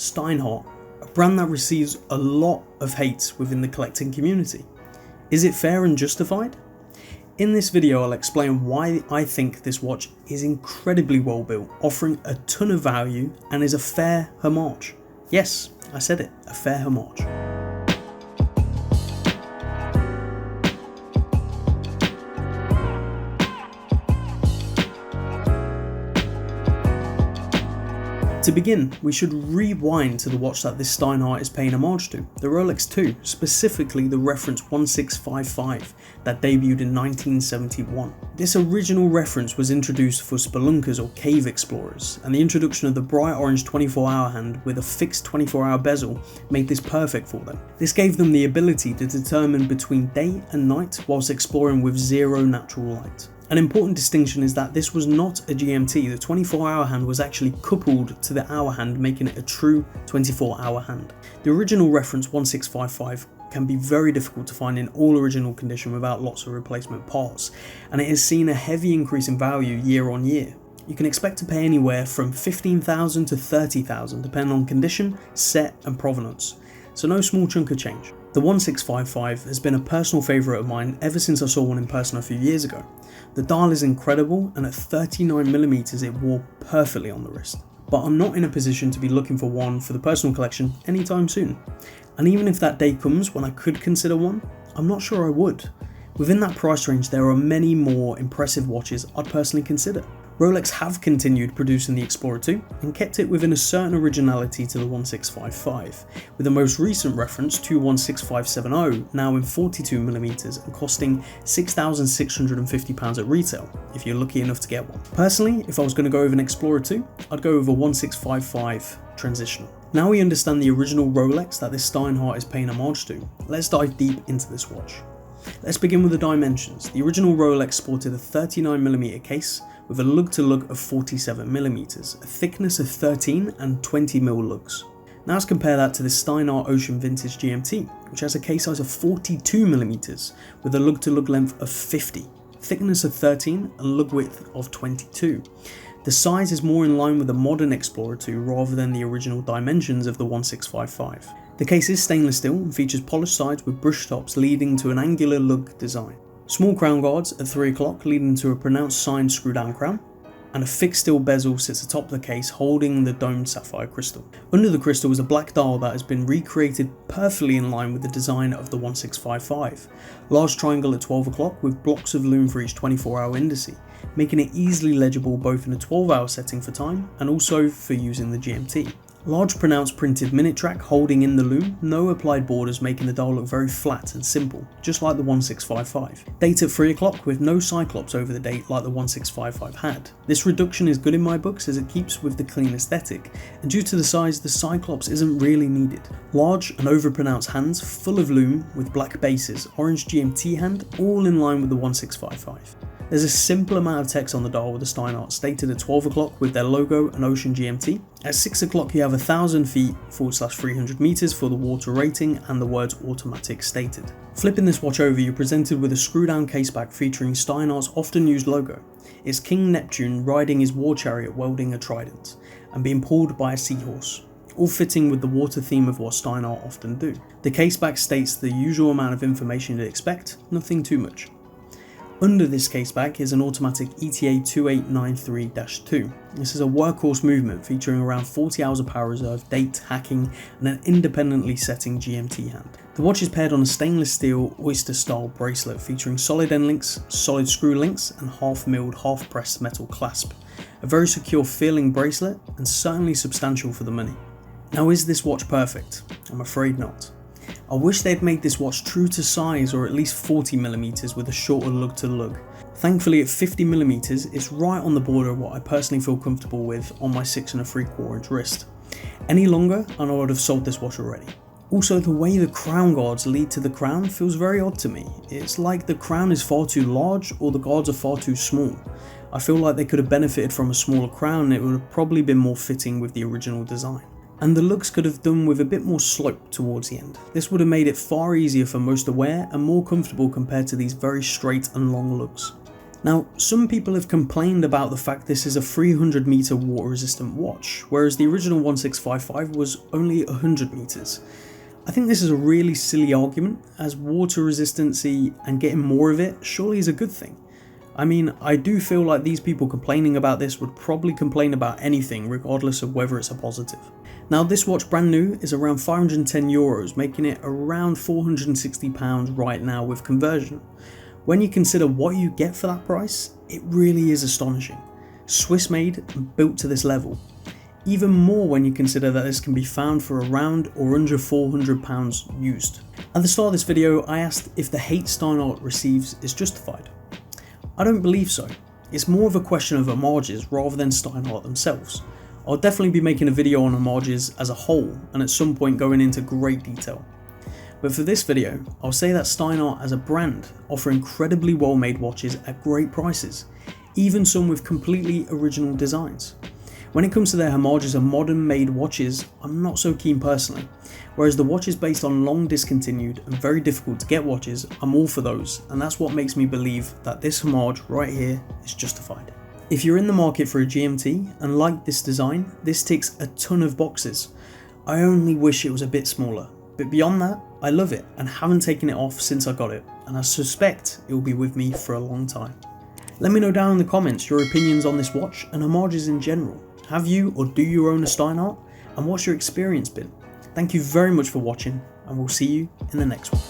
Steinhart, a brand that receives a lot of hate within the collecting community. Is it fair and justified? In this video I'll explain why I think this watch is incredibly well built, offering a ton of value and is a fair homage. Yes, I said it, a fair homage. To begin, we should rewind to the watch that this Steinhart is paying homage to, the Rolex 2, specifically the reference 1655 that debuted in 1971. This original reference was introduced for spelunkers or cave explorers, and the introduction of the bright orange 24-hour hand with a fixed 24-hour bezel made this perfect for them. This gave them the ability to determine between day and night whilst exploring with zero natural light. An important distinction is that this was not a GMT, the 24-hour hand was actually coupled to the hour hand, making it a true 24-hour hand. The original reference 1655 can be very difficult to find in all original condition without lots of replacement parts, and it has seen a heavy increase in value year on year. You can expect to pay anywhere from $15,000 to $30,000 depending on condition, set and provenance, so no small chunk of change. The 1655 has been a personal favourite of mine ever since I saw one in person a few years ago. The dial is incredible, and at 39mm it wore perfectly on the wrist. But I'm not in a position to be looking for one for the personal collection anytime soon. And even if that day comes when I could consider one, I'm not sure I would. Within that price range there are many more impressive watches I'd personally consider. Rolex have continued producing the Explorer 2 and kept it within a certain originality to the 1655, with the most recent reference 216570 now in 42mm and costing £6,650 at retail, if you're lucky enough to get one. Personally, if I was going to go with an Explorer 2, I'd go with a 1655 transitional. Now we understand the original Rolex that this Steinhart is paying homage to, let's dive deep into this watch. Let's begin with the dimensions. The original Rolex sported a 39mm case with a lug-to-lug of 47mm, a thickness of 13 and 20mm lugs. Now let's compare that to the Steinhart Ocean Vintage GMT, which has a case size of 42mm with a lug-to-lug length of 50, thickness of 13 and lug width of 22. The size is more in line with the modern Explorer 2 rather than the original dimensions of the 1655. The case is stainless steel and features polished sides with brush tops leading to an angular lug design. Small crown guards at 3 o'clock leading to a pronounced signed screw down crown, and a fixed steel bezel sits atop the case holding the domed sapphire crystal. Under the crystal is a black dial that has been recreated perfectly in line with the design of the 1655. Large triangle at 12 o'clock with blocks of lume for each 24-hour indice, making it easily legible both in a 12-hour setting for time and also for using the GMT. Large pronounced printed minute track holding in the lume, no applied borders making the dial look very flat and simple, just like the 1655. Date at 3 o'clock with no cyclops over the date like the 1655 had. This reduction is good in my books as it keeps with the clean aesthetic, and due to the size the cyclops isn't really needed. Large and overpronounced hands full of lume with black bases, orange GMT hand, all in line with the 1655. There's a simple amount of text on the dial with the Steinhart stated at 12 o'clock with their logo and Ocean GMT. At 6 o'clock you have 1,000 feet /300 meters for the water rating and the words automatic stated. Flipping this watch over, you're presented with a screw down caseback featuring Steinhart's often used logo. It's King Neptune riding his war chariot welding a trident and being pulled by a seahorse, all fitting with the water theme of what Steinhart often do. The caseback states the usual amount of information you'd expect, nothing too much. Under this caseback is an automatic ETA 2893-2. This is a workhorse movement featuring around 40 hours of power reserve, date, hacking and an independently setting GMT hand. The watch is paired on a stainless steel oyster style bracelet featuring solid end links, solid screw links and half milled, half pressed metal clasp. A very secure feeling bracelet and certainly substantial for the money. Now is this watch perfect? I'm afraid not. I wish they'd made this watch true to size or at least 40mm with a shorter lug to lug. Thankfully at 50mm it's right on the border of what I personally feel comfortable with on my 6 3/4 inch wrist. Any longer and I would have sold this watch already. Also, the way the crown guards lead to the crown feels very odd to me. It's like the crown is far too large or the guards are far too small. I feel like they could have benefited from a smaller crown and it would have probably been more fitting with the original design. And the lugs could have done with a bit more slope towards the end. This would have made it far easier for most to wear and more comfortable compared to these very straight and long lugs. Now, some people have complained about the fact this is a 300 meter water resistant watch, whereas the original 1655 was only 100 meters. I think this is a really silly argument, as water resistancy and getting more of it surely is a good thing. I mean, I do feel like these people complaining about this would probably complain about anything regardless of whether it's a positive. Now, this watch brand new is around €510, making it around £460 right now with conversion. When you consider what you get for that price, it really is astonishing. Swiss made and built to this level. Even more when you consider that this can be found for around or under £400 used. At the start of this video, I asked if the hate Steinhart receives is justified. I don't believe so. It's more of a question of homages rather than Steinhart themselves. I'll definitely be making a video on homages as a whole and at some point going into great detail. But for this video, I'll say that Steinhart as a brand offer incredibly well made watches at great prices, even some with completely original designs. When it comes to their homages and modern made watches, I'm not so keen personally, whereas the watches based on long discontinued and very difficult to get watches, I'm all for those, and that's what makes me believe that this homage right here is justified. If you're in the market for a GMT and like this design, this ticks a ton of boxes. I only wish it was a bit smaller, but beyond that, I love it and haven't taken it off since I got it, and I suspect it will be with me for a long time. Let me know down in the comments your opinions on this watch and homages in general. Have you or do you own a Steinhart, and what's your experience been? Thank you very much for watching, and we'll see you in the next one.